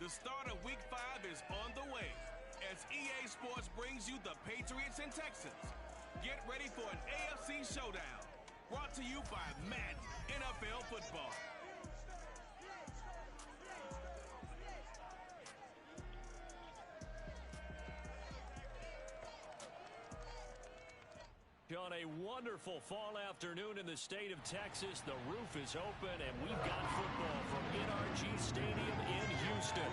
The start of Week 5 is on the way as EA Sports brings you the Patriots and Texans. Get ready for an AFC showdown. Brought to you by Madden NFL Football. On a wonderful fall afternoon in the state of Texas, the roof is open, and we've got football from NRG Stadium in Houston.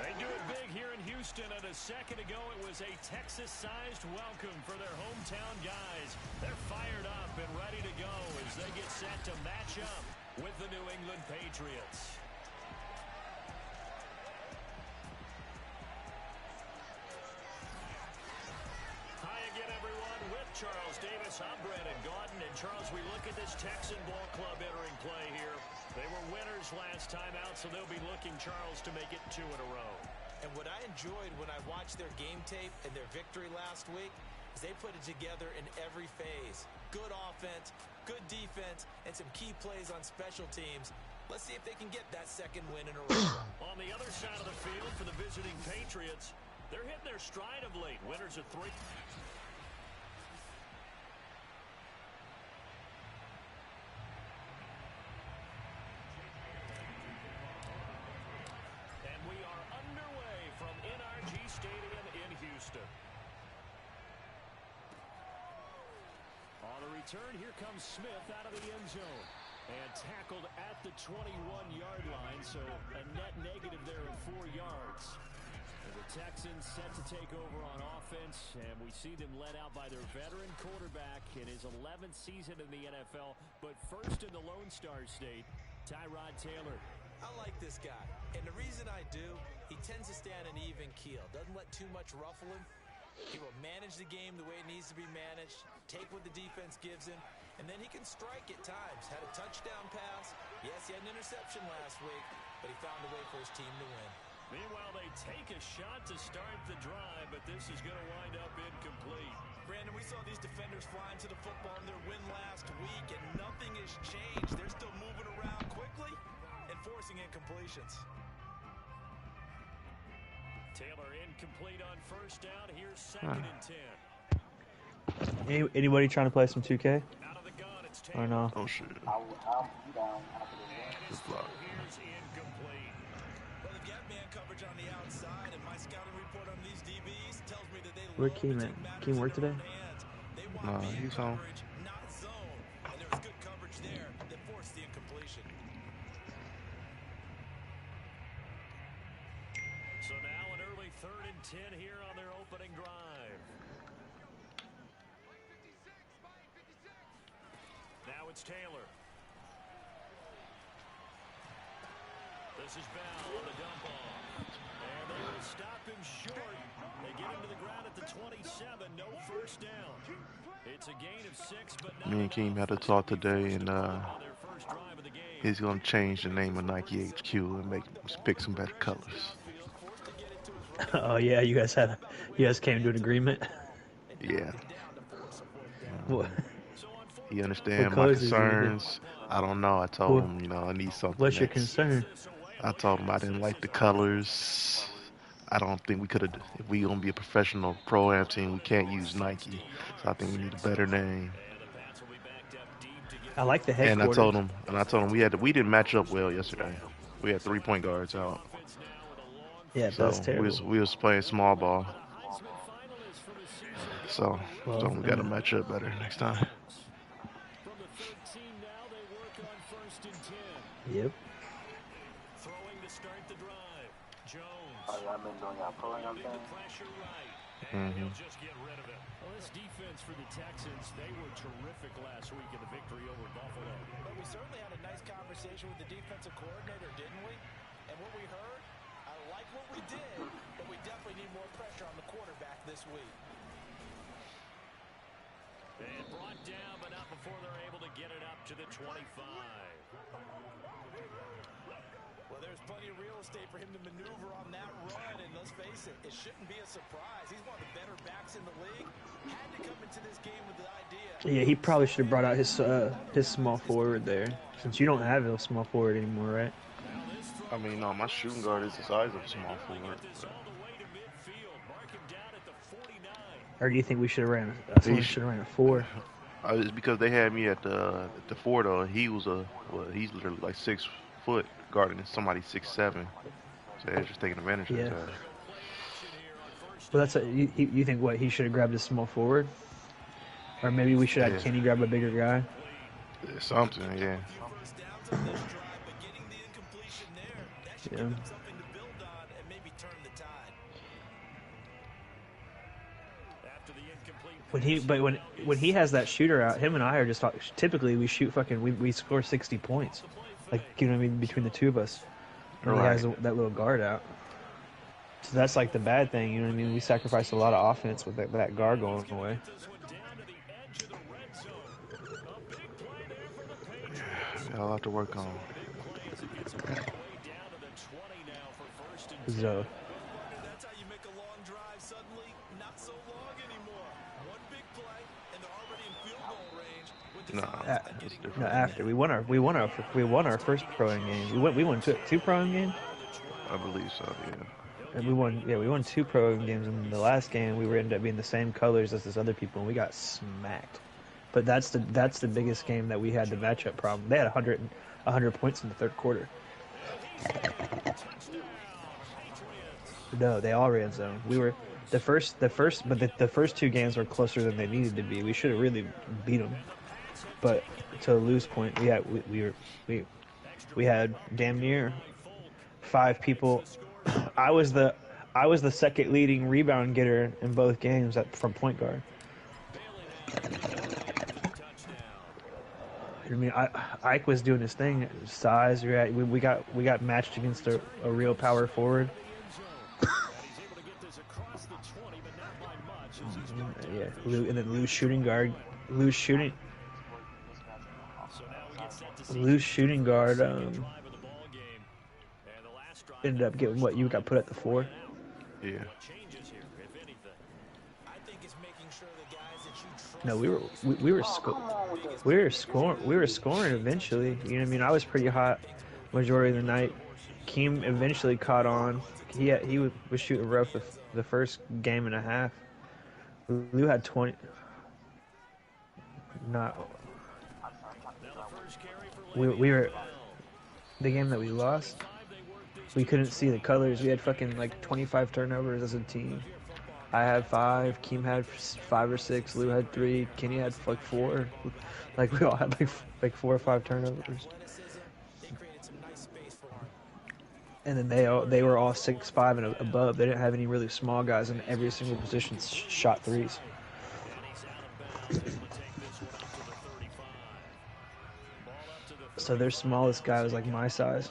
They do it big here in Houston, and a second ago it was a Texas-sized welcome for their hometown guys. They're fired up and ready to go as they get set to match up with the New England Patriots. Charles Davis, I'm Brandon Gaudin, and Charles, we look at this Texan ball club entering play here. They were winners last time out, so they'll be looking, Charles, to make it 2 in a row. And what I enjoyed when I watched their game tape and their victory last week is they put it together in every phase. Good offense, good defense, and some key plays on special teams. Let's see if they can get that second win in a row. On the other side of the field for the visiting Patriots, they're hitting their stride of late. Winners of 3. On the return, here comes Smith out of the end zone. And tackled at the 21-yard line, so a net negative there of 4 yards. And the Texans set to take over on offense, and we see them led out by their veteran quarterback in his 11th season in the NFL, but first in the Lone Star State, Tyrod Taylor. I like this guy, and the reason I do, he tends to stay on an even keel, doesn't let too much ruffle him. He will manage the game the way it needs to be managed, take what the defense gives him, and then he can strike at times. Had a touchdown pass. Yes, he had an interception last week, but he found a way for his team to win. Meanwhile, they take a shot to start the drive, but this is going to wind up incomplete. Brandon, we saw these defenders flying to the football in their win last week, and nothing has changed. They're still moving around quickly and forcing incompletions. Taylor incomplete on first down. Here's second and 10. Anybody trying to play some 2K? Out of the gun, it's or no? Oh shit. Here's incomplete. Well, they've got man coverage on the outside, and my scouting report on these DBs tells me that they Where Keem at? Keem work today? No, he's home. Not zone. And there was good coverage there that forced the incompletion. So now an early 3rd and 10 here on their opening drive. Now it's Taylor. This is Bell on the dump off. And they will stop him short. They get him to the ground at the 27. No first down. It's a gain of 6, but not Me and Keem had a talk today, and he's going to change the name of Nike HQ and pick some better colors. Oh yeah, you guys came to an agreement. Yeah. What? He understands my concerns. I don't know. I told him, I need something. What's your concern? I told him I didn't like the colors. I don't think we could have. If we gonna be a professional pro-am team, we can't use Nike. So I think we need a better name. I like the headquarters. And I told him we didn't match up well yesterday. We had 3-point guards out. Yeah, so that's terrible. We was playing small ball. So we got to match up better next time. Yep. Throwing to start the drive. Jones. I've been doing that pulling up there. He'll just get rid of it. Well, this defense for the Texans, they were terrific last week in the victory over Buffalo. But we certainly had a nice conversation with the defensive coordinator, didn't we? And what we heard, I like what we did, but we definitely need more pressure on the quarterback this week. And brought down, but not before they're able to get it up to the 25. Well, there's plenty of real estate for him to maneuver on that run, and let's face it, it shouldn't be a surprise. He's one of the better backs in the league. Had to come into this game with the idea. Yeah, he probably should have brought out his small forward there, since you don't have a small forward anymore, right? I mean, no, my shooting guard is the size of a small forward. Or do you think we should have ran? Someone should have ran a 4. It's because they had me at the 4 though. He was he's literally like 6 foot guarding somebody 6'7". So they're just taking advantage of that. Well, you think what he should have grabbed a small forward, or maybe we should have Kenny grab a bigger guy. Yeah, something, yeah. Yeah. When he has that shooter out, him and I are just typically we shoot we score 60 points, like, you know what I mean, between the two of us. And he has that little guard out. So that's like the bad thing, you know what I mean? We sacrifice a lot of offense with that guard going away. Got a lot to work on. So. That's how you make a long drive suddenly not so long anymore. One big play, and they're already in field goal range. No, after we won our first pro-am game. We won two pro-am games. I believe so, yeah. And we won 2 pro-am games. In the last game, we ended up being the same colors as this other people, and we got smacked. But that's the biggest game that we had the matchup problem. They had 100 points in the third quarter. No, they all ran zone. We were the first 2 games were closer than they needed to be. We should have really beat them. But to a lose point, we had damn near 5 people. I was the second leading rebound getter in both games from point guard. I mean, Ike was doing his thing. Size, we got matched against a real power forward. Yeah, and then loose shooting guard ended up getting what you got put at the 4. Yeah. No, we were scoring eventually. You know what I mean? I was pretty hot majority of the night. Keem eventually caught on. He was shooting rough the first game and a half. Lou had 20. We were the game that we lost. We couldn't see the colors. We had fucking like 25 turnovers as a team. I had 5. Keem had 5 or 6. Lou had 3. Kenny had like 4. Like we all had like 4 or 5 turnovers. And then they were all 6'5" and above. They didn't have any really small guys in every single position shot threes. So their smallest guy was like my size.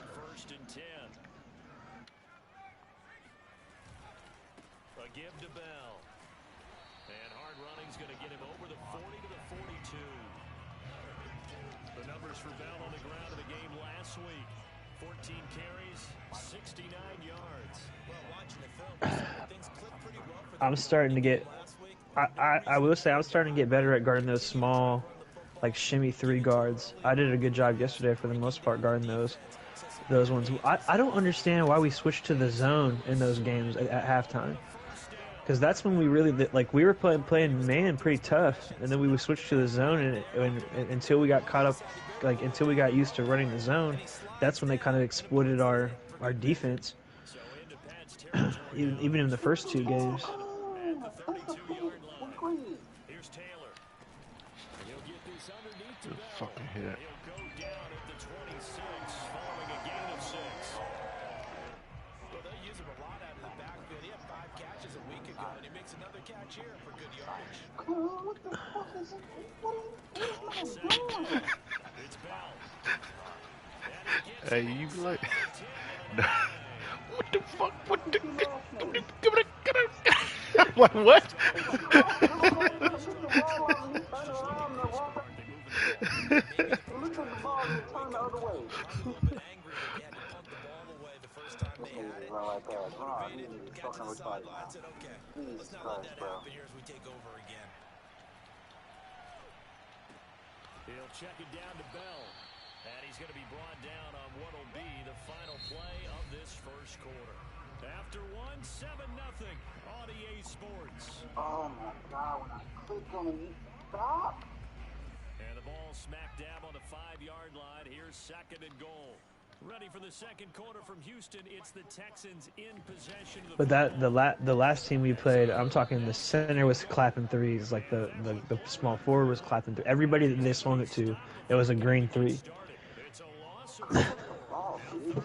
I'm starting to get. I will say I'm starting to get better at guarding those small, like shimmy 3 guards. I did a good job yesterday for the most part guarding those ones. I don't understand why we switched to the zone in those games at halftime, because that's when we really we were playing man pretty tough, and then we would switch to the zone and until we got caught up, until we got used to running the zone, that's when they kind of exploited our defense. even in the first 2 games. Fucking hit. Hey, you like what the fuck? What the? Like what? run right past. Hold on, he Motivated, is got to fucking the retarded sideline, now. said, okay, Jesus let's not let Christ, that bro. happen here as we take over again. He'll check it down to Bell. And he's going to be brought down on what will be the final play of this first quarter. After 7-0 on EA Sports. Oh my God, when I click on it, you stop. And the ball smack dab on the 5-yard line. Here's 2nd and goal. Ready for the second quarter from Houston. It's the Texans in possession of the But the last team we played, I'm talking the center was clapping threes, like the small forward was clapping threes. Everybody that they swung it to, it was a green 3. It's a loss of 4. Now 3rd down.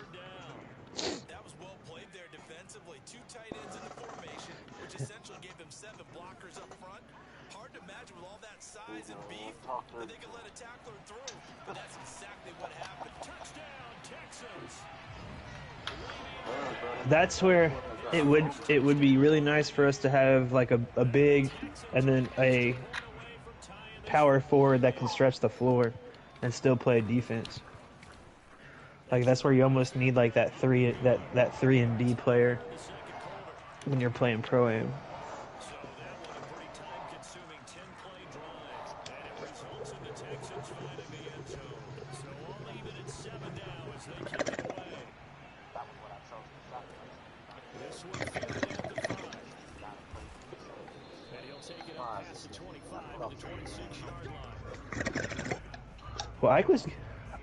That was well played there defensively. 2 tight ends in the formation, which essentially gave them 7 blockers up front. Hard to imagine with all that size and beef that they could let a tackler through. But that's exactly what happened. Touchdown, Texans. That's where it would be really nice for us to have like a big and then a power forward that can stretch the floor and still play defense. Like that's where you almost need like that 3 and D player when you're playing pro-am. So that was a pretty time-consuming 10-play drive, and it results in the Texans finding the end zone. So all even at 7 now as they kick it away. This one fielded at the 5. And he'll take it up past the 25 to the 26-yard line. Well,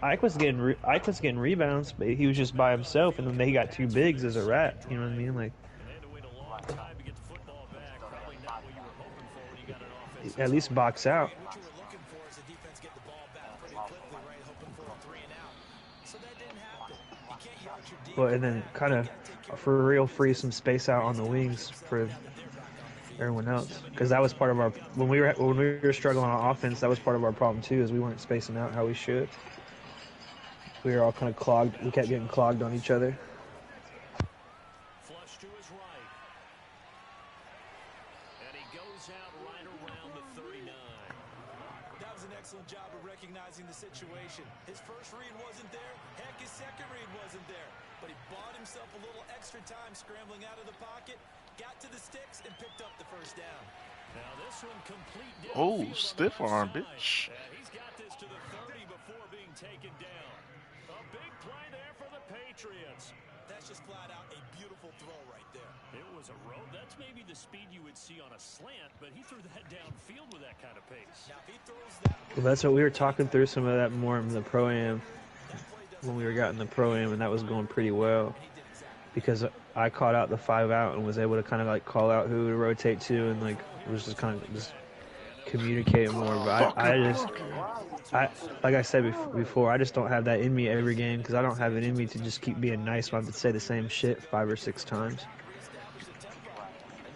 Ike was getting rebounds, but he was just by himself, and then they got 2 bigs as a rat. You know what I mean? Like, And they had to wait a long time to get the football back. Probably not what you were hoping for when you got an offense. at least box out. What you were looking for is the defense get the ball back pretty quickly, right? Hoping for a 3 and out. So that didn't happen. You can't yard your deep. Well, and then kind of for real free some space out on the wings for everyone else, because that was part of our when we were struggling on offense. That was part of our problem too, is we weren't spacing out how we should. We were all kind of clogged. We kept getting clogged on each other. Flush to his right. And he goes out right around the 39. That was an excellent job of recognizing the situation. His first read wasn't there. Heck, his second read wasn't there. But he bought himself a little extra time scrambling out of the pocket, got to the sticks, and picked up the first down. Now this one complete downfield Oh, on the stiff left arm, side. bitch. And he's got this to the 30 before being taken down. A big play there for the Patriots. That's just flat out a beautiful throw right there. It was a road. That's maybe the speed you would see on a slant, but he threw that downfield with that kind of pace. Now, if he throws that Well, that's what we were talking through some of that more in the pro-am when we were getting the pro-am, and that was going pretty well because I caught out the 5 out and was able to kind of like call out who to rotate to, and like was just kind of just communicating more. But I like I said before, I just don't have that in me every game because I don't have it in me to just keep being nice when I have to say the same shit 5 or 6 times.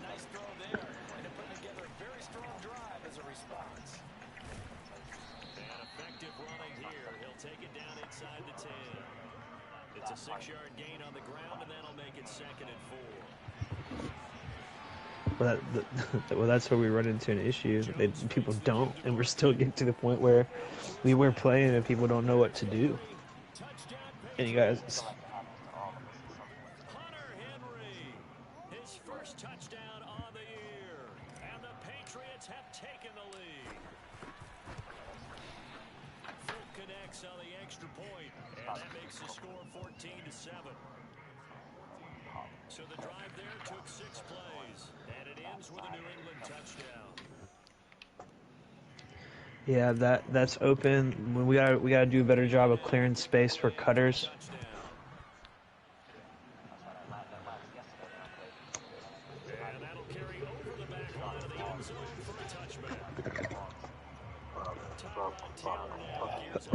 nice throw there, and to put together a very strong drive as a response. And effective running here. He'll take it down inside the 10. It's a 6-yard gain on the ground, and that'll make it 2nd and 4. Well, that's where we run into an issue. People don't, and we're still getting to the point where we were playing and people don't know what to do. And you guys, Hunter Henry, his first touchdown on the year, and the Patriots have taken the lead. Fulk connects on the extra point, and that makes the score 14-7. So the drive there took 6 plays, and it ends with a New England touchdown. yeah, that's open. We gotta do a better job of clearing space for cutters. And that'll carry over the back line of the end zone for a touchback. Tyrod Taylor now gives up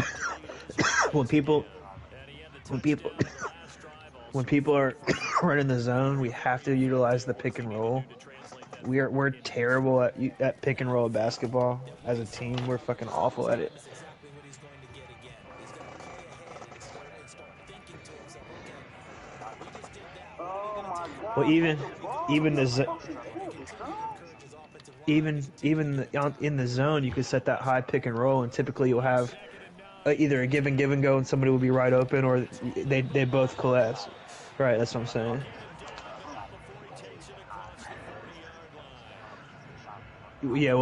the lead. When people And he had the when people touchdown on the last drive also. when people are running the zone, we have to utilize the pick and roll. To translate that We're terrible at pick and roll basketball as a team. We're fucking awful at it. That's exactly what he's going to get again. He's going to play ahead and start thinking to himself, okay, we just did that. Oh my God. Well, even the in the zone, you could set that high pick and roll, and typically you'll have either a give and go, and somebody will be right open, or they both collapse. Right, that's what I'm saying. Yeah,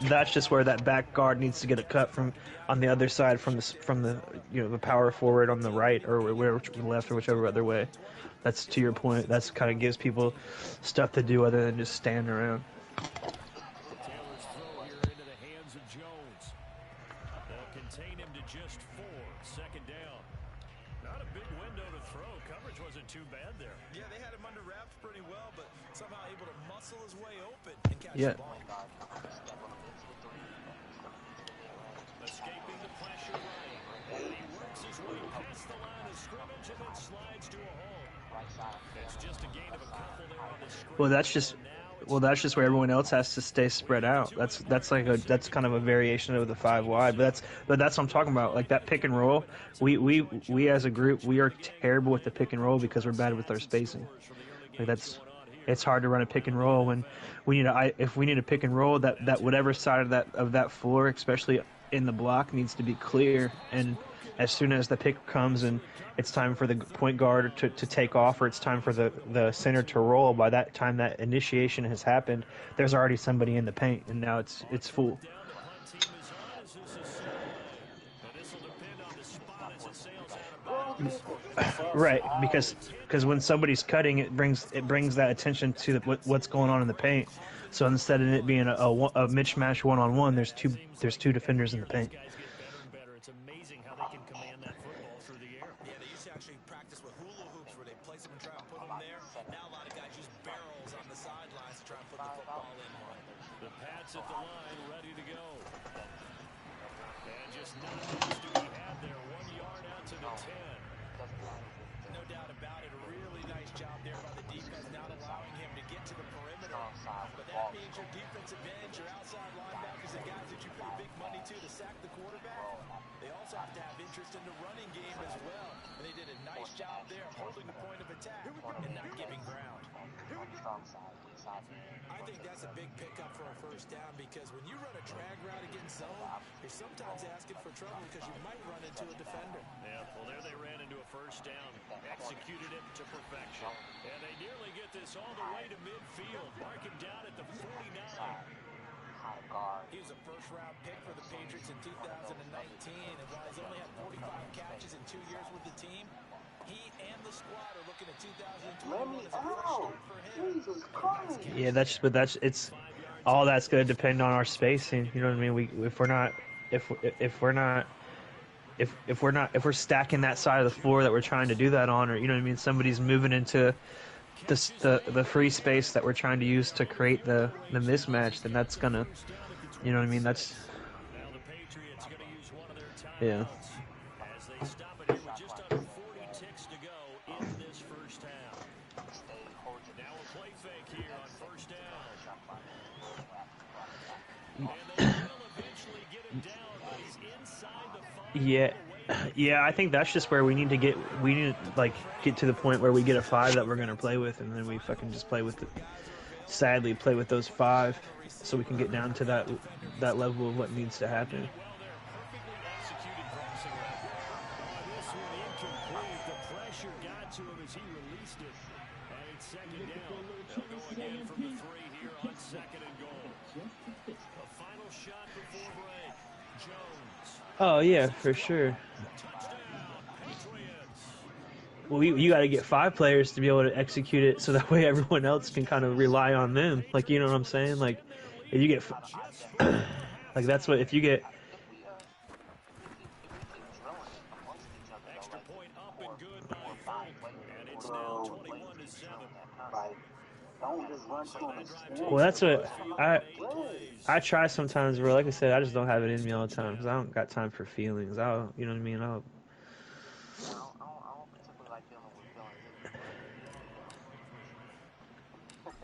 that's just where that back guard needs to get a cut from on the other side from the the power forward on the right or whatever left or whichever other way. That's to your point. That's kind of gives people stuff to do other than just stand around. Taylor's throw here into the hands of Jones. They'll contain him to just 4. Second down. Not a big window to throw. Coverage wasn't too bad there. Yeah, they had him under wraps pretty well, but somehow able to muscle his way open and catch Yeah. the ball. Escaping the pressure running. And he works his way past the line of scrimmage and then slides to a hole. It's just a gain of a couple there on the scrimmage. That's just where everyone else has to stay spread out. That's kind of a variation of the 5 wide. But that's what I'm talking about. Like that pick and roll. We as a group, we are terrible with the pick and roll because we're bad with our spacing. Like it's hard to run a pick and roll when if we need a pick and roll that whatever side of that floor, especially in the block, needs to be clear. And as soon as the pick comes and it's time for the point guard to take off or it's time for the center to roll, by that time that initiation has happened, there's already somebody in the paint and now it's full. Right, because when somebody's cutting, it brings that attention to what's going on in the paint. So instead of it being a mismatch one-on-one, there's two defenders in the paint. It's amazing how they can command that football through the air. Yeah, they used to actually practice with hula hoops where they place them and try to put them there. Now a lot of guys use barrels on the sidelines to try and put the football in one. The Pats at the line, ready to go. And just not much do we have there. 1 yard out to the 10. No doubt about it. A really nice job there by the defense, not allowing him to get to the perimeter. But that means your defensive ends, your outside linebackers, and guys that you pay big money to sack the quarterback. They also have to have interest in the running game as well. And they did a nice job there holding the point of attack and not giving ground. I think that's a big pickup for a first down because when you run a drag route against zone, you're sometimes asking for trouble because you might run into a defender. Yeah, well, there they ran into a first down. Executed it to perfection. And they nearly get this all the way to midfield. Mark him down at the 49. He was a first-round pick for the Patriots in 2019, and while he's only had 45 catches in 2 years with the team, he and the squad are looking at 2021 as a fresh start for him. Jesus Christ. Yeah, it's all that's going to depend on our spacing. You know what I mean? If we're stacking that side of the floor that we're trying to do that on, or you know what I mean, somebody's moving into the free space that we're trying to use to create the mismatch, then that's gonna, you know what I mean? That's Now the Patriots going to use one of their yeah. timeouts as they stop it here with just under 40 ticks to go in this first half. Now a play fake here on first down. And they will eventually get him down, but he's inside the 5. Yeah, I think that's just where we need to get to the point where we get a 5 that we're gonna play with, and then we fucking just play with those 5, so we can get down to that level of what needs to happen. Executed crossing route. This one incomplete. The pressure got to him as he released it. And it's second down. They'll go again from the 3 here on second and goal. A final shot before break. Jones. Oh yeah, for sure. Touchdown, Patriots. Well, you got to get 5 players to be able to execute it, so that way everyone else can kind of rely on them. Like, you know what I'm saying? Like, if you get, like that's what if you get. Extra point up and good by Folk. And it's now 21-7. Like, don't just run to him. Well, that's what I try sometimes. Where, like I said, I just don't have it in me all the time because I don't got time for feelings. You know what I mean? I don't particularly like dealing with feelings.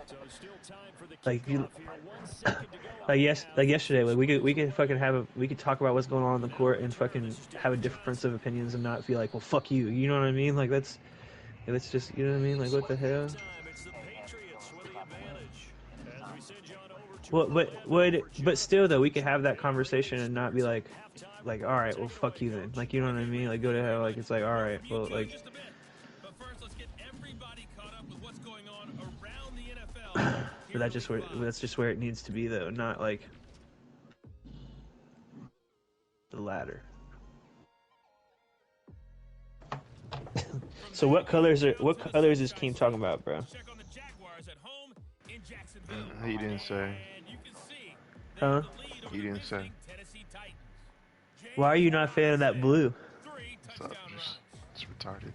So still time for the Like kickoff here. 1 second to go. like yesterday, like we could fucking we could talk about what's going on the court and fucking have a difference of opinions and not feel like, well, fuck you. You know what I mean? Like that's just, you know what I mean? Like what the hell? It's the Patriots with the advantage. As we send you on over to Well, but still though, we could have that conversation and not be like, all right, well, fuck you then. Like, you know what I mean? Like, go to hell. Like, it's like, all right, well, like. But first, let's get But that's just where it needs to be though, not like the ladder. So what colors is Keem talking about, bro? He didn't say. Huh? He didn't say. Why are you not a fan of that blue? So it's retarded.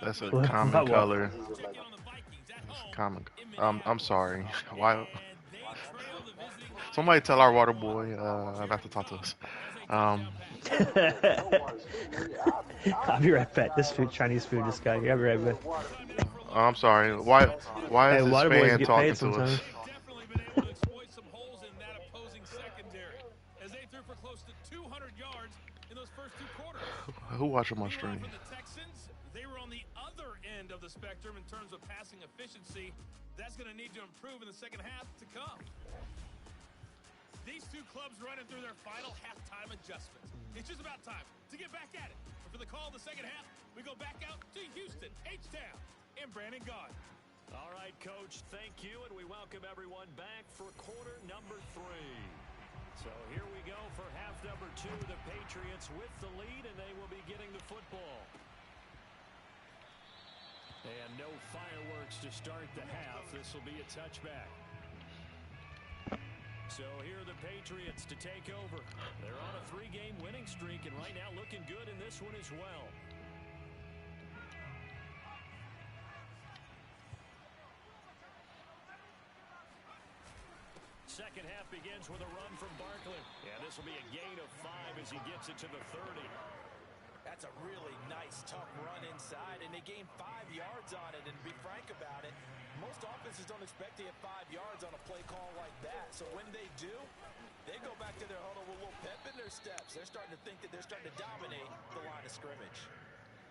That's a What? common What? color. It's common. I'm sorry. Why? Somebody tell our water boy not to talk to us. I'll be right back. This Chinese food just got here. I'll be right back. I'm sorry. Why Hey, is this water boys fan get talking paid to sometimes. us? Definitely been able to exploit some holes in that opposing secondary as they threw for close to 200 yards in those first two quarters. Who watching my stream? For the Texans, they were on the other end of the spectrum in terms of passing efficiency. That's going to need to improve in the second half to come. These two clubs running through their final halftime adjustments. It's just about time to get back at it. And for the call of the second half, we go back out to Houston, H-Town, and Brandon Gaudin. All right, Coach, thank you, and we welcome everyone back for quarter number 3. So here we go for half number 2. The Patriots with the lead, and they will be getting the football. And no fireworks to start the half. This will be a touchback. So here are the Patriots to take over. They're on a 3-game winning streak, and right now looking good in this one as well. Second half begins with a run from Barkley. Yeah, this will be a gain of 5 as he gets it to the 30. That's a really nice, tough run inside, and they gained 5 yards on it. And to be frank about it, most offenses don't expect to get 5 yards on a play call like that. So when they do, they go back to their huddle with a little pep in their steps. They're starting to think that they're starting to dominate the line of scrimmage.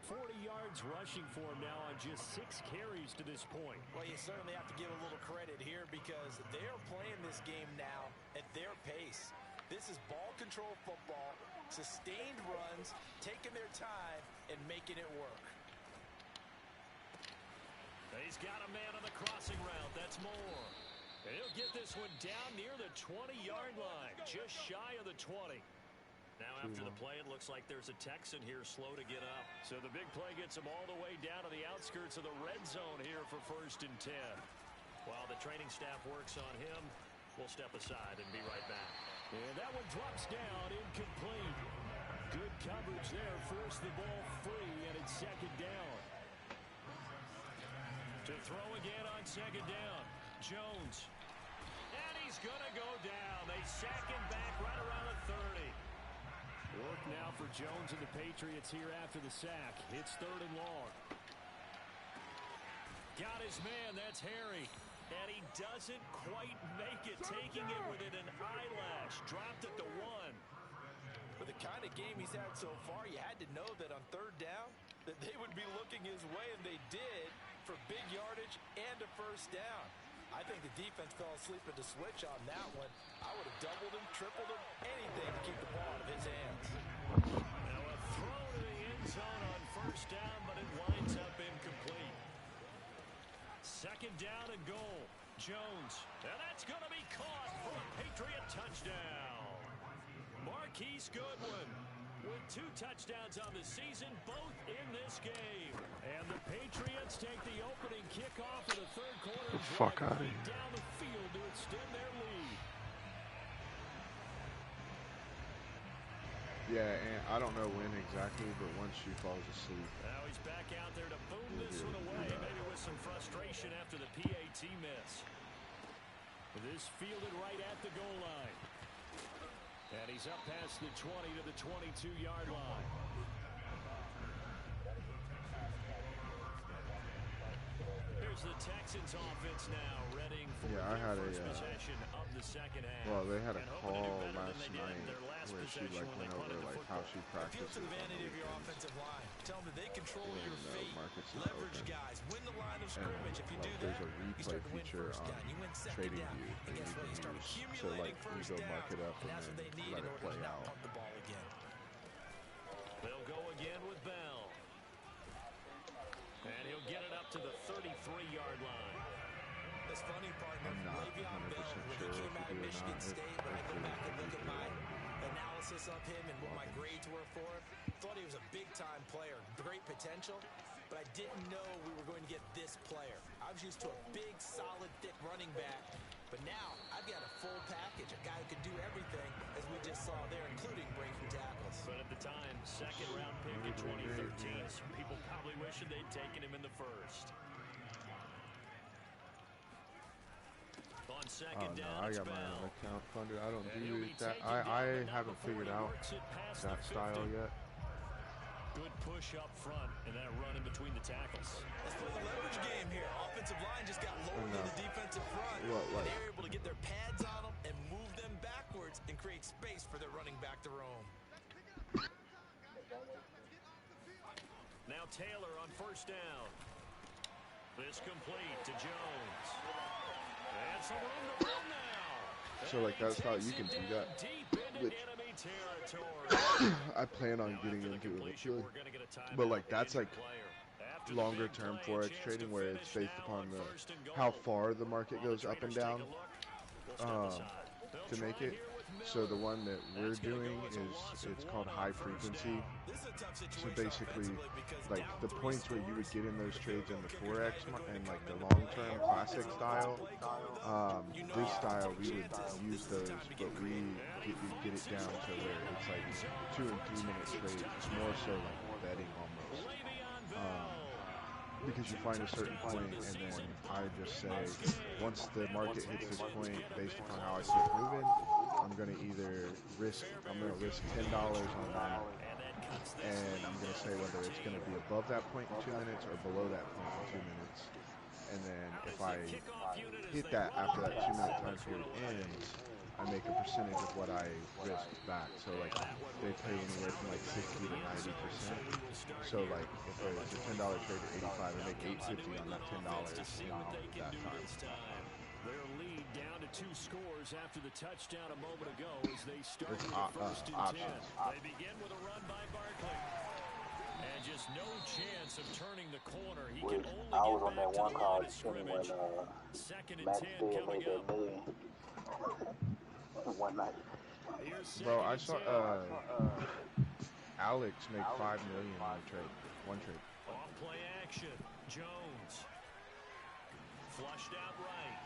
40 yards rushing for him now on just 6 carries to this point. Well, you certainly have to give a little credit here because they're playing this game now at their pace. This is ball control football, sustained runs, taking their time and making it work. He's got a man on the crossing route. That's Moore. And he'll get this one down near the 20-yard line, just shy of the 20. Now after the play, it looks like there's a Texan here slow to get up. So the big play gets him all the way down to the outskirts of the red zone here for 1st and 10. While the training staff works on him, we'll step aside and be right back. And that one drops down, incomplete. Good coverage there, forced the ball free, and it's 2nd down. To throw again on 2nd down, Jones. And he's going to go down. They sack him back right around the 30. Work now for Jones and the Patriots here after the sack. It's 3rd and long. Got his man, that's Harry. And he doesn't quite make it, taking it within an eyelash. Dropped at the 1. With the kind of game he's had so far, you had to know that on 3rd down, that they would be looking his way, and they did for big yardage and a 1st down. I think the defense fell asleep at the switch on that one. I would have doubled him, tripled him, anything to keep the ball out of his hands. Now a throw to the end zone on 1st down, but it winds up incomplete. 2nd down and goal. Jones. And that's going to be caught for a Patriot touchdown. Marquise Goodwin with 2 touchdowns on the season, both in this game. And the Patriots take the opening kickoff of the 3rd quarter. The fuck out of here. Down the field to extend their lead. Yeah, and I don't know when exactly, but once she falls asleep. Now he's back out there to boom this one away, maybe with some frustration after the PAT miss. This fielded right at the goal line. And he's up past the 20 to the 22-yard line. Here's the Texans offense now, readying for first possession of the second half. Well, they had a call last night where she went over how she practices. Appeal to the vanity of your offensive line. Tell them that they control your feet, leverage guys, win the line of scrimmage. If you do that, there's a replay feature on Trading View that you can use to you go mark it up and then let it play out. They'll go again with Bell. And he'll get it up to the 33-yard line. The it's funny, partner. I'm not Le'Veon 100% Bell, when sure he if came we out do of or Michigan not. State, when I go back and look at my If analysis of him and what my grades were for him, thought he was a big-time player, great potential, but I didn't know we were going to get this player. I was used to a big, solid, thick running back, but now I've got a full package, a guy who can do everything, as we just saw there, including breaking tackles. But at the time, second-round pick in 2013, some people probably wishing they'd taken him in the first. On second down, I it's got my Bell. own account funded. I don't And he'll do be that. taken down, I but not haven't before figured he out works it past that the 50. style yet. Good push up front, and that run in between the tackles. Let's play the leverage game here. Offensive line just got lowered to the defensive front. What? They were able to get their pads on them and move them backwards and create space for their running back to roam. Now Taylor on first down. This complete to Jones. And some room to run now. So like that's how you can do that. Deep into Which enemy territory. I plan on getting into eventually. But like that's like longer term forex trading where it's based upon how far the market goes up and down to make it. So the one that we're doing it's called high frequency. So basically, like the points where you would get in those trades in the forex and like the long-term classic style, this style we would use those, but we get it down to where it's like 2 and 3 minute trades. It's more so like betting almost. Because you find a certain point, and then I just say, once the market hits this point, based upon how I see it moving, I'm gonna risk $10 on that, and I'm gonna say whether it's gonna be above that point in 2 minutes or below that point in 2 minutes. And then if I hit that after that 2 minute time period ends, I make a percentage of what I risked back. So like they pay anywhere from like 60 to 90%. So like if it's a $10 trade at 85, I make $8.50 on that $10 in that time. Their lead down to 2 scores after the touchdown a moment ago as they start It's with a first and 10. options. They begin with a run by Barkley. And just no chance of turning the corner. He can only I was get on that back to one the line college of team scrimmage. when Second and Max 10 Steele coming made that up. million one night. Here's Bro, I second saw and 10. Alex make $5 million in a trade, one trade. Off play action. Jones. Flushed out right.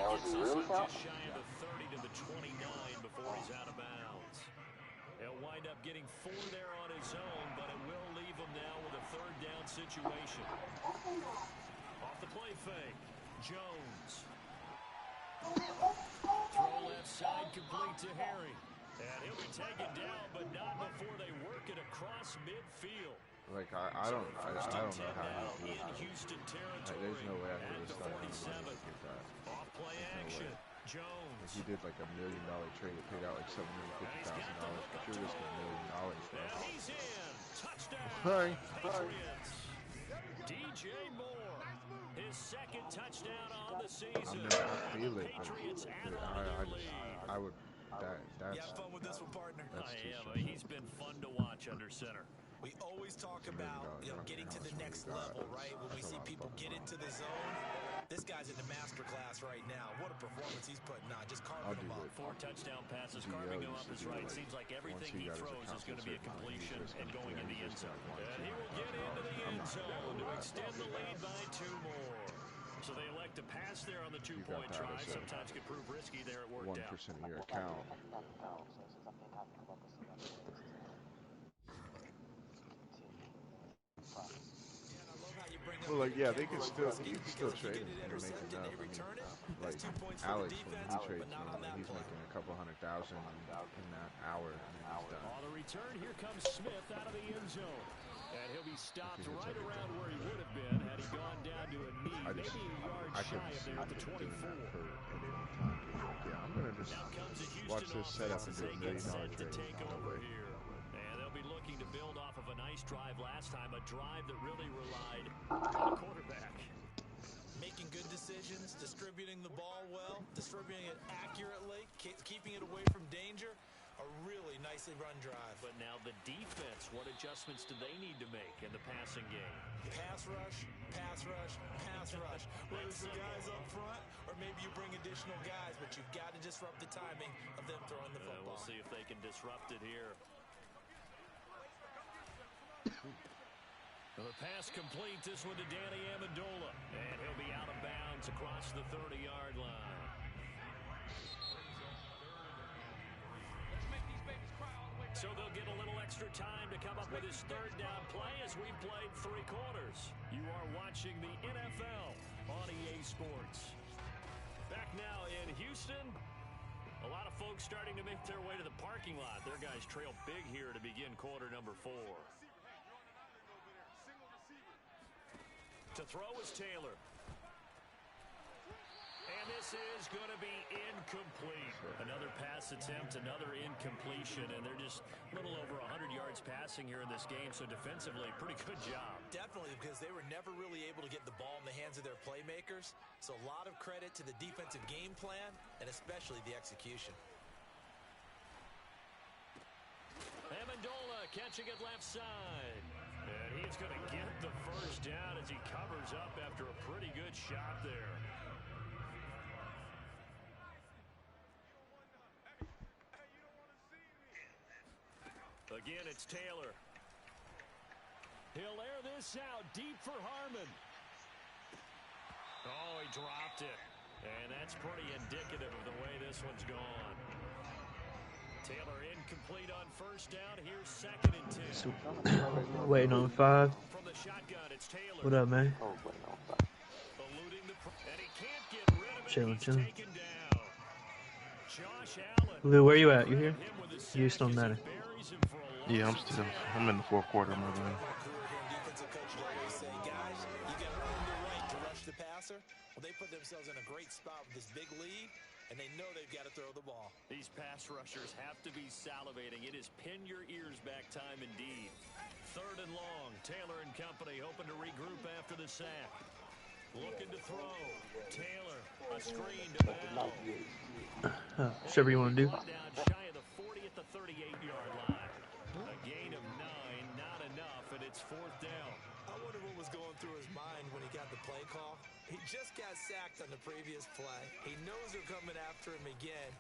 And he gets this one just shy of the 30 to the 29 before he's out of bounds. He'll wind up getting 4 there on his own, but it will leave him now with a third down situation. Off the play fake. Jones. Throw left side complete to Harry. And he'll be taken down, but not before they work it across midfield. Like I don't know how he do In it. Houston territory. There's no way after at this the stuff 47. get that. Off play action. Jones. If he did like $1 million trade, it paid out like $750,000. But you're risking $1 million, bro. And he's in. Touchdown. Hi. Patriots. DJ Moore. His second touchdown on the season. I feel it. Patriots add But on to the lead. I would. That's. You have fun with this one, partner? That's I too am. stressful. He's been fun to watch under center. We always talk $1 million. about, getting to the next level, right? When we see people get into the zone, this guy's in the master class right now. What a performance he's putting on, just carving them up. 4 touchdown passes, carving them up is right. Seems like everything he throws is going to be a completion and going in the end zone. And he will get into the end zone to extend the lead by 2 more. So they elect to pass there on the 2-point try. Sometimes could prove risky there. It worked out. 1% of your account. Well, like, yeah, they can still trade him and make enough. I mean, like, Alex, when he trades normally, he's making a couple $100,000 in that hour, and then he's done. On the return, here comes Smith out of the end zone. And he'll be stopped right around where he would have been had he gone down to a knee, maybe a yard shy of there at the 24. Yeah, I'm going to just watch this setup and do $1 million trade. Take over here. And they'll be looking to build off of a nice drive last time, a drive that really relied on the quarterback. Making good decisions, distributing the ball well, distributing it accurately, keeping it away from danger. A really nicely run drive. But now the defense, what adjustments do they need to make in the passing game? Pass rush, pass rush, pass rush. Whether it's the guys up front or maybe you bring additional guys, but you've got to disrupt the timing of them throwing the football. We'll see if they can disrupt it here. The pass complete, this one to Danny Amendola. And he'll be out of bounds across the 30-yard line. So they'll get a little extra time to come up with his third down play as we've played 3 quarters. You are watching the NFL on EA Sports. Back now in Houston. A lot of folks starting to make their way to the parking lot. Their guys trail big here to begin quarter number 4. To throw is Taylor. And this is going to be incomplete. Another pass attempt, another incompletion, and they're just a little over 100 yards passing here in this game, so defensively, pretty good job. Definitely, because they were never really able to get the ball in the hands of their playmakers, so a lot of credit to the defensive game plan, and especially the execution. Amendola catching it left side. And he's going to get the first down as he covers up after a pretty good shot there. Again, it's Taylor. He'll air this out deep for Harmon. Oh, he dropped it. And that's pretty indicative of the way this one's gone. Taylor incomplete on first down. Here's 2nd and 2. Waiting on 5. From the shotgun, it's Taylor. What up, man? Eluding the and he can't get rid of it. Chilling, He's chilling. taken down. Josh Allen. Lou, where you at? You here? You still Madden? Yeah, I'm in the 4th quarter of my game. Defensive coach always say, guys, you got to earn the right to rush the passer. Well, they put themselves in a great spot with this big lead, and they know they've got to throw the ball. These pass rushers have to be salivating. It is pin your ears back time indeed. 3rd and long. Taylor and company hoping to regroup after the sack. Looking to throw. Taylor, a screen to Bell. Whatever you want to do. Down shy of the 40 at the 38-yard line. A gain of 9, not enough, and it's 4th down. I wonder what was going through his mind when he got the play call. He just got sacked on the previous play. He knows they're coming after him again.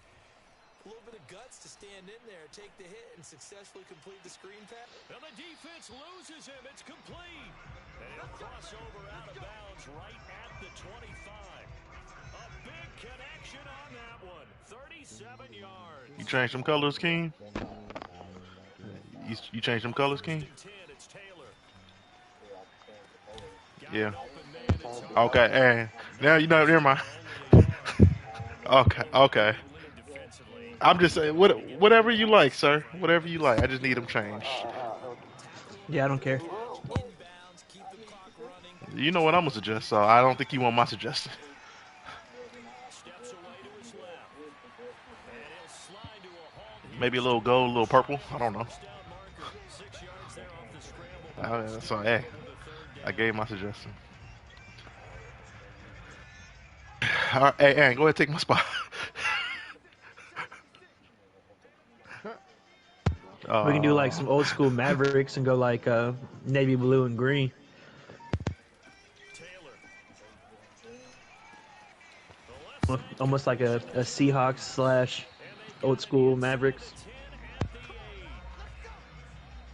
A little bit of guts to stand in there, take the hit, and successfully complete the screen pass. And the defense loses him. It's complete. And he'll cross over out of bounds right at the 25. A big connection on that one. 37 yards. You changed some colors, King? You changed them colors, King? It's Taylor. Yeah. Okay, and now you know, never mind. Okay. I'm just saying, whatever you like, sir. Whatever you like. I just need them changed. Yeah, I don't care. You know what I'm gonna suggest, so I don't think you want my suggestion. Maybe a little gold, a little purple. I don't know. So hey, I gave my suggestion. All right, hey, Aaron, go ahead and take my spot. We can do like some old school Mavericks and go like navy blue and green. Almost like a Seahawks / old school Mavericks.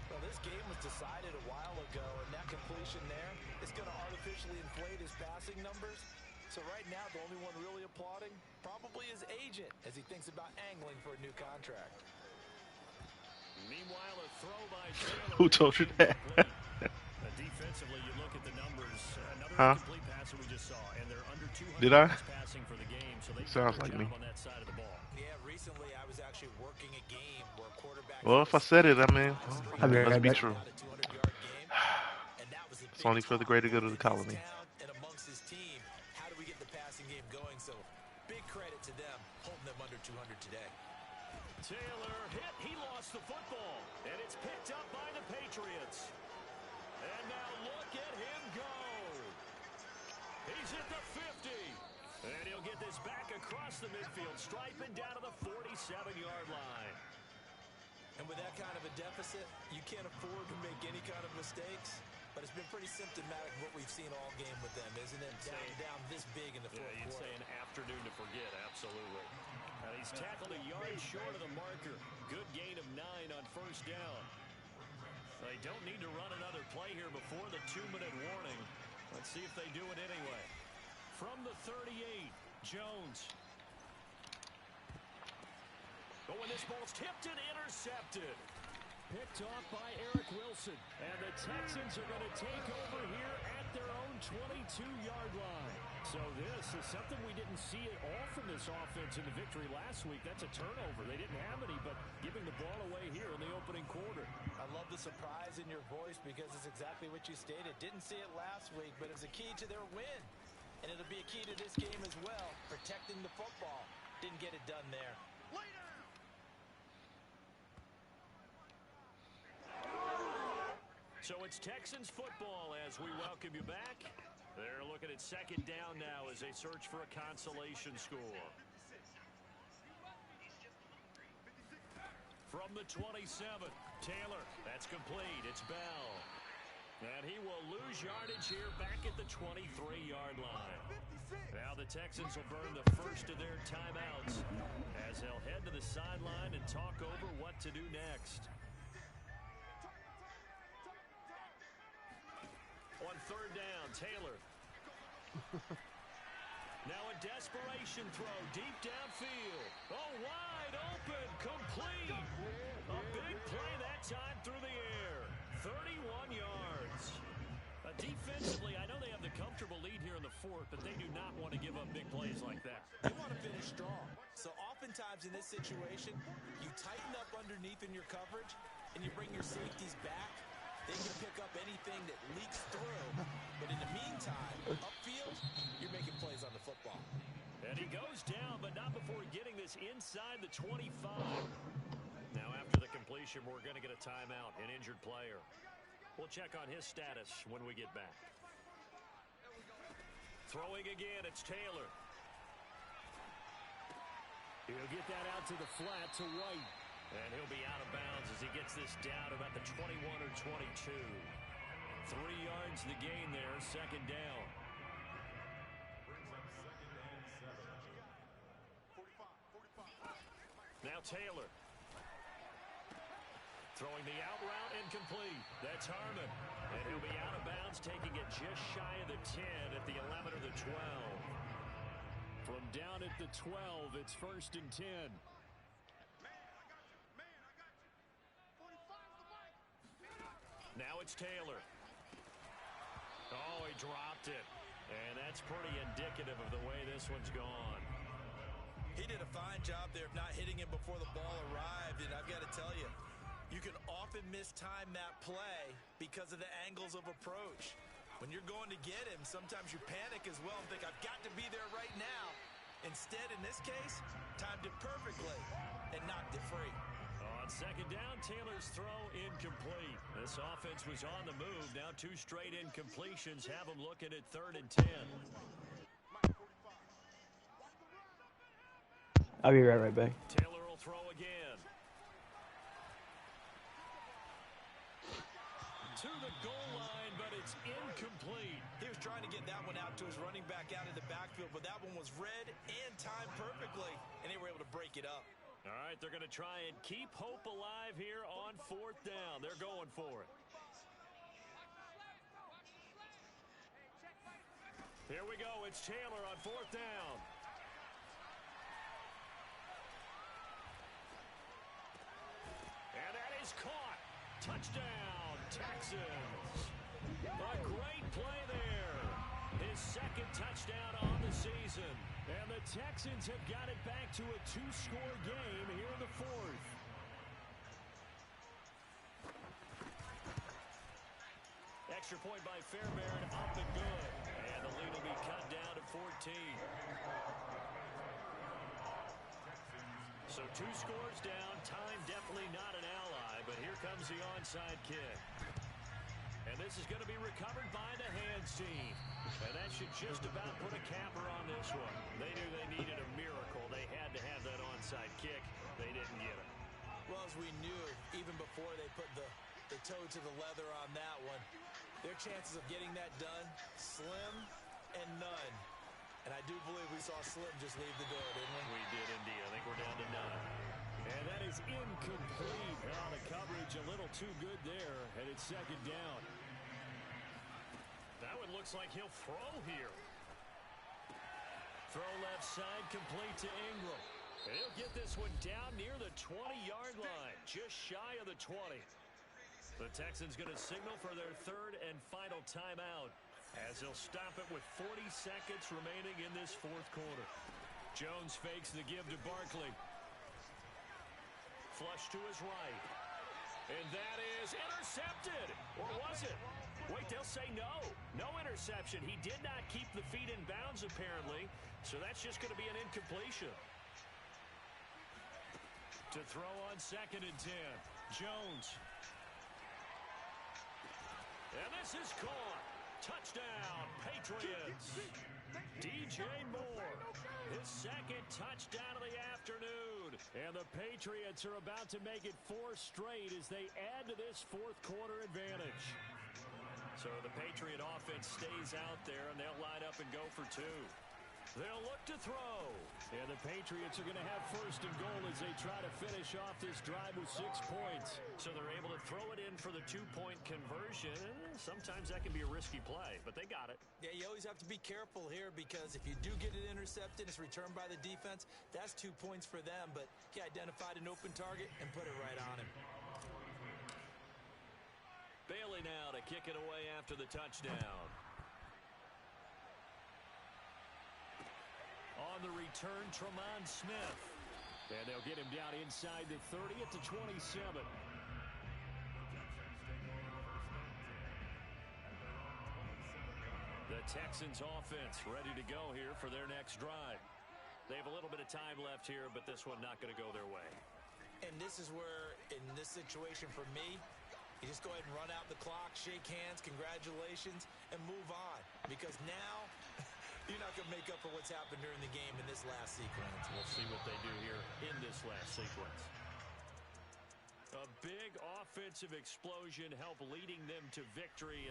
Well, this game was decided a while ago, and that completion there is going to artificially inflate his passing numbers. So right now, the only one really applauding probably his agent as he thinks about angling for a new contract. Meanwhile, a throw by Taylor. Who told you that? Defensively, you look at the numbers. Another complete pass that we just saw, and they're under 200 Did I? passing for the game. So they Sounds like me. on that side of the ball. Yeah, recently I was actually working a game where quarterbacks. Well, if I said it, I mean, I'll be it must right be back. true. And that was It's only for the greater good of the colony. And amongst his team, how do we get the passing game going? So big credit to them, holding them under 200 today. Taylor hit. He lost the football, and it's picked up by the Patriots. And now look at him go. He's at the 50. And he'll get this back across the midfield, striping down to the 47-yard line. And with that kind of a deficit, you can't afford to make any kind of mistakes. But it's been pretty symptomatic of what we've seen all game with them, isn't it? Down this big in the fourth you'd quarter. say an afternoon to forget, absolutely. And he's tackled a yard short of the marker. Good gain of 9 on first down. They don't need to run another play here before the 2-minute warning. Let's see if they do it anyway. From the 38, Jones. Oh, and this ball's tipped and intercepted. Picked off by Eric Wilson. And the Texans are going to take over here at their own 22-yard line. So this is something we didn't see at all from this offense in the victory last week. That's a turnover. They didn't have any, but giving the ball away here in the opening quarter. I love the surprise in your voice because it's exactly what you stated. Didn't see it last week, but it was a key to their win. And it'll be a key to this game as well, protecting the football. Didn't get it done there. So it's Texans football as we welcome you back. They're looking at second down now as they search for a consolation score. From the 27, Taylor. That's complete. It's Bell. And he will lose yardage here back at the 23-yard line. Now the Texans will burn the first of their timeouts as they'll head to the sideline and talk over what to do next. On third down, Taylor. Now a desperation throw deep downfield. Oh, wide open, complete. A big play that time through the air. 31 yards. Defensively, I know they have the comfortable lead here in the fourth, but they do not want to give up big plays like that. They want to finish strong. So oftentimes in this situation, you tighten up underneath in your coverage, and you bring your safeties back. They can pick up anything that leaks through. But in the meantime, upfield, you're making plays on the football. And he goes down, but not before getting this inside the 25. Now after the completion, we're going to get a timeout, an injured player. We'll check on his status when we get back. Throwing again, it's Taylor. He'll get that out to the flat to White. And he'll be out of bounds as he gets this down about the 21 or 22. 3 yards the gain there, second down. Now Taylor. Throwing the out route incomplete. That's Harmon. And he'll be out of bounds, taking it just shy of the 10 at the 11 or the 12. From down at the 12, it's first and 10. Now it's Taylor. Oh, he dropped it. And that's pretty indicative of the way this one's gone. He did a fine job there of not hitting him before the ball arrived. And I've got to tell you, you can often mistime that play because of the angles of approach. When you're going to get him, sometimes you panic as well and think, I've got to be there right now. Instead, in this case, timed it perfectly and knocked it free. On second down, Taylor's throw incomplete. This offense was on the move. Now 2 straight incompletions have them looking at third and 10. I'll be right back. Taylor will throw again. To the goal line, but it's incomplete. He was trying to get that one out to his running back out of the backfield, but that one was read and timed perfectly, and they were able to break it up. All right, they're going to try and keep hope alive here on fourth down. They're going for it. Here we go. It's Taylor on fourth down. And that is caught. Touchdown, Texans. A great play there. His second touchdown on the season. And the Texans have got it back to a 2-score game here in the fourth. Extra point by Fairbairn, up and good. And the lead will be cut down to 14. So 2 scores down. Time definitely not an ally, but here comes the onside kick. And this is going to be recovered by the hands team. And that should just about put a capper on this one. They knew they needed a miracle. They had to have that onside kick. They didn't get it. Well, as we knew, even before they put the the toe to the leather on that one. Their chances of getting that done, slim and none. And I do believe we saw Slim just leave the door, didn't we? We did indeed. I think we're down to none. And that is incomplete. Oh, the coverage a little too good there, and it's second down. That one looks like he'll throw here. Throw left side, complete to Ingram. And he'll get this one down near the 20-yard line, just shy of the 20. The Texans going to signal for their third and final timeout, as they'll stop it with 40 seconds remaining in this fourth quarter. Jones fakes the give to Barkley. Flush to his right. And that is intercepted. Or was it? Wait, they'll say no. No interception. He did not keep the feet in bounds, apparently. So that's just going to be an incompletion. To throw on 2nd and 10. Jones. And this is caught. Touchdown, Patriots. DJ Moore, his second touchdown of the afternoon. And the Patriots are about to make it 4 straight as they add to this fourth quarter advantage. So the Patriot offense stays out there, and they'll line up and go for 2. They'll look to throw. And the Patriots are going to have 1st and goal as they try to finish off this drive with 6 points. So they're able to throw it in for the 2-point conversion. Sometimes that can be a risky play, but they got it. Yeah, you always have to be careful here because if you do get it intercepted, it's returned by the defense. That's 2 points for them, but he identified an open target and put it right on him. Bailey now to kick it away after the touchdown. On the return, Tremont Smith. And they'll get him down inside the 30 at the 27. The Texans offense ready to go here for their next drive. They have a little bit of time left here, but this one not going to go their way. And this is where, in this situation for me, you just go ahead and run out the clock, shake hands, congratulations, and move on. Because now, you're not going to make up for what's happened during the game in this last sequence. We'll see what they do here in this last sequence. A big offensive explosion helped leading them to victory.